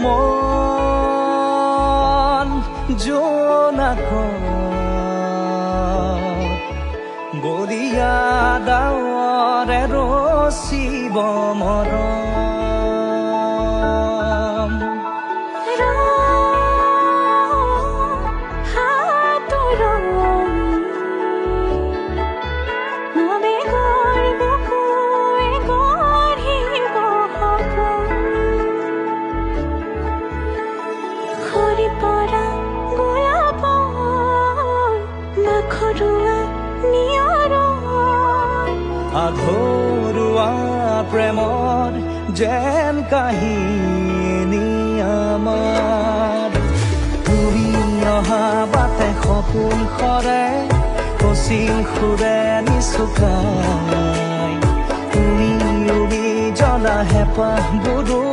মন জোনাকত বলিয়া ডাৱৰে ৰচিব মৰম আঘৰুৱা প্ৰেমৰ যেন কাহিনী আমাৰ তুমি অহা বাটে সপোন সৰে কচিং সুৰে নিচুকাই তুমি উৰি জ্বলা হেঁপাহ বুদো